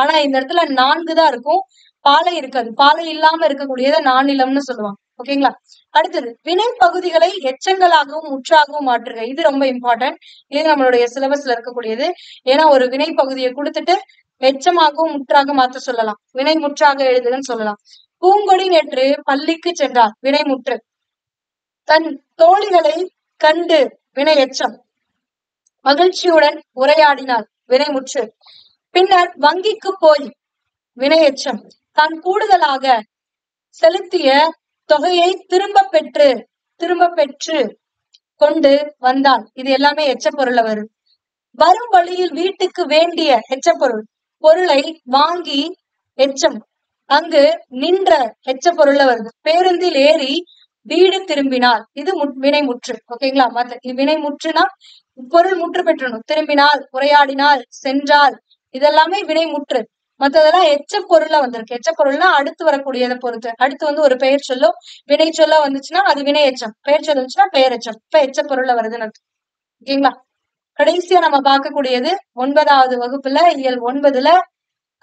ஆனா இந்த இடத்துல 4 தான் இருக்கும், பாலை இருக்காது. பாலை இல்லாம இருக்கக்கூடியதை நானிலம்னு சொல்லுவாங்க. ஓகேங்களா? அடுத்தது வினை பகுதிகளை எச்சங்களாகவும் முற்றாகவும் மாற்றுக. இது ரொம்ப இம்பார்ட்டன்ட். இது நம்மளுடைய சிலபஸ்ல இருக்கக்கூடியது. ஏன்னா ஒரு வினை பகுதியை கொடுத்துட்டு எச்சமாகவும் முற்றாக மாற்ற சொல்லலாம். வினை முற்றாக எழுதுன்னு சொல்லலாம். பூங்கொடி நேற்று பள்ளிக்கு சென்றார். வினை முற்று. தன் தோழிகளை கண்டு வினை எச்சம். மகிழ்ச்சியுடன் உரையாடினார். வினை முற்று. பின்னர் வங்கிக்கு போய் வினை எச்சம். தான் கூடுதலாக செலுத்திய தொகையை திரும்ப பெற்று கொண்டு வந்தால். இது எல்லாமே எச்ச பொருள்ல வரும். வரும் வழியில் வீட்டுக்கு வேண்டிய எச்சப்பொருள். பொருளை வாங்கி எச்சம். அங்கு நின்ற எச்ச பொருள்ல வருது. பேருந்தில் ஏறி வீடு திரும்பினார். இது வினை முற்று. ஓகேங்களா? வினை முற்றுனா பொருள் முற்று பெற்றணும். திரும்பினால், உரையாடினால், சென்றால், இதெல்லாமே வினை முற்று. மத்ததெல்லாம் எச்ச பொருள்ல வந்திருக்கு. எச்ச பொருள்னா அடுத்து வரக்கூடியதை பொறுத்து. அடுத்து ஒரு பெயர் சொல்லும் வினை சொல்ல வந்துச்சுன்னா அது வினை எச்சம். பெயர் சொல்ல வந்துச்சுன்னா பெயர் எச்சம். இப்ப எச்ச பொருள்ல வருதுன்னு. ஓகேங்களா? கடைசியா நம்ம பார்க்கக்கூடியது 9வது வகுப்புல இயல் 9ல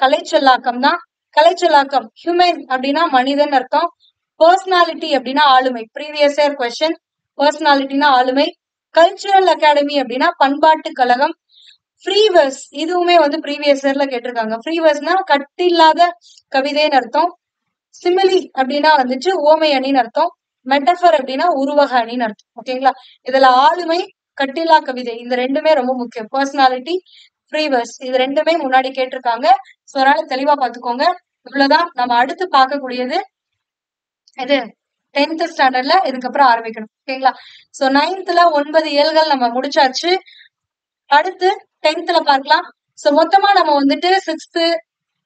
கலைச்சொல்லாக்கம் தான். கலைச்சொல்லாக்கம் ஹியூமன் அப்படின்னா மனிதன் அர்த்தம். பர்சனாலிட்டி அப்படின்னா ஆளுமை. Previous year question. பர்சனாலிட்டினா ஆளுமை. கல்ச்சுரல் அகாடமி அப்படின்னா பண்பாட்டு கழகம். ஃப்ரீவர்ஸ் இதுவுமே ப்ரீவியஸ் இயர்ல கேட்டிருக்காங்க. ஃப்ரீவர்ஸ்னா கட்டில்லாத கவிதைன்னு அர்த்தம். சிமிலி அப்படின்னா ஓமை அணின்னு அர்த்தம். மெட்டபர் அப்படின்னா உருவக அணின்னு அர்த்தம். ஓகேங்களா? இதுல ஆளுமை, கட்டில்லா கவிதை இந்த ரெண்டுமே ரொம்ப முக்கியம். பர்சனாலிட்டி, ஃப்ரீவர்ஸ் இது ரெண்டுமே முன்னாடி கேட்டிருக்காங்க. சோ அதனால தெளிவா பாத்துக்கோங்க. இவ்வளவுதான் நம்ம அடுத்து பார்க்கக்கூடியது. இது 10th ஸ்டாண்டர்ட்ல இதுக்கப்புறம் ஆரம்பிக்கணும். ஓகேங்களா? சோ 9th 9 இயல்கள் நம்ம முடிச்சாச்சு. அடுத்து 10th பார்க்கலாம். சோ மொத்தமா நம்ம 6th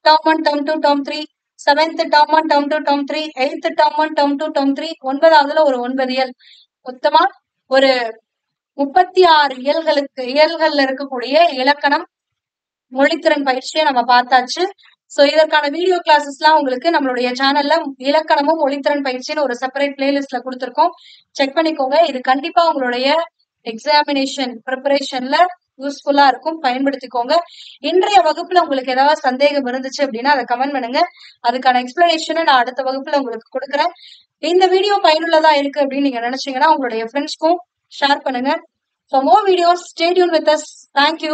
term 1 term 2 term 3 7th term 1 term 2 term 3 8th term 1 term 2 term 3 9வதுல ஒரு 9 இயல். மொத்தமா ஒரு 36 இயல்கள்ல இருக்கக்கூடிய இலக்கணம் மொழித்திறன் பயிற்சியை நம்ம பார்த்தாச்சு. சோ இதற்கான வீடியோ கிளாஸஸ் எல்லாம் உங்களுக்கு நம்மளுடைய சேனல்ல இலக்கணமும் மொழித்திறன் பயிற்சின்னு ஒரு செப்பரேட் பிளேலிஸ்ட்ல கொடுத்திருக்கோம். செக் பண்ணிக்கோங்க. இது கண்டிப்பா உங்களுடைய எக்ஸாமினேஷன் ப்ரிப்பரேஷன்ல யூஸ்ஃபுல்லா இருக்கும். பயன்படுத்திக்கோங்க. இன்றைய வகுப்புல உங்களுக்கு ஏதாவது சந்தேகம் இருந்துச்சு அப்படின்னா அதை கமெண்ட் பண்ணுங்க. அதுக்கான எக்ஸ்பிளனேஷனை நான் அடுத்த வகுப்புல உங்களுக்கு கொடுக்குறேன். இந்த வீடியோ பயனுள்ளதா இருக்கு அப்படின்னு நீங்க நினைச்சீங்கன்னா உங்களுடைய ஃப்ரெண்ட்ஸ்க்கும் ஷேர் பண்ணுங்க. For more videos, stay tuned with us. Thank you.